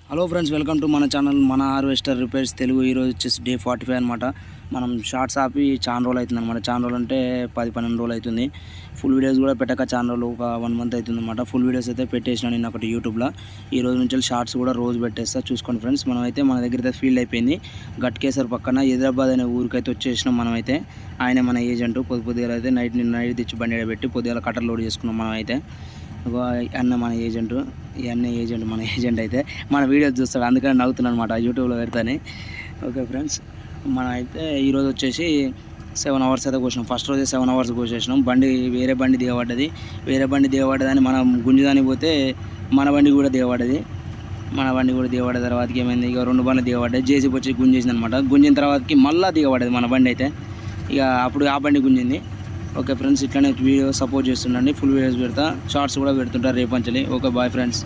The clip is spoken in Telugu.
హలో ఫ్రెండ్స్, వెల్కమ్ టు మన ఛానల్ మన హార్వెస్టర్ రిపేర్స్ తెలుగు. ఈరోజు వచ్చేసి డే 45 అనమాట. మనం షార్ట్స్ ఆపి చాలా రోజులు అవుతుంది అనమాట. చాలా రోజులు అంటే 10-12 రోజులు అవుతుంది. ఫుల్ వీడియోస్ కూడా పెట్టక చాలా రోజులు, ఒక 1 మంత్ అవుతుంది అనమాట. ఫుల్ వీడియోస్ అయితే పెట్టేసిన నేను ఒకటి యూట్యూబ్లో. ఈ రోజు నుంచి షార్ట్స్ కూడా రోజు పెట్టేస్తా, చూసుకోండి ఫ్రెండ్స్. మనమైతే మన దగ్గర అయితే ఫీల్డ్ అయిపోయింది. గట్కేసర్ పక్కన హైదరాబాద్ అనే ఊరికైతే వచ్చేసినాం మనమైతే. ఆయన మన ఏజెంట్. పొద్దుగా అయితే నైట్ తెచ్చి బండి పెట్టి పొద్దుగా కట్టర్ లోడ్ చేసుకున్నాం మనం అయితే. అన్న మన ఏజెంట్, ఈ అన్న ఏజెంట్ మన ఏజెంట్ అయితే మన వీడియోస్ చూస్తాడు, అందుకని నవ్వుతున్నాను అనమాట యూట్యూబ్లో పెడతానే. ఓకే ఫ్రెండ్స్, మనం అయితే ఈరోజు వచ్చేసి 7 hours అయితే కోసినాం. ఫస్ట్ రోజే 7 hours కోసేసినాం. వేరే బండి దిగబడ్డదని మనం గుంజుదానికి పోతే మన బండి కూడా దిగబడ్డది తర్వాతకి ఏమైంది, ఇక 2 బండ్లు దిగబడ్డాయి. జేసీబీ వచ్చి గుంజేసింది అనమాట. గుంజిన తర్వాతకి మళ్ళీ దిగబడ్డది మన బండి అయితే. ఇక అప్పుడు ఆ బండి గుంజింది. ఓకే ఫ్రెండ్స్, ఇట్లానే వీడియో సపోర్ట్ చేస్తుండండి. ఫుల్ వీడియోస్ పెడతా, షార్ట్స్ కూడా పెడుతుంటారు రేపంచలి. Okay, bye friends.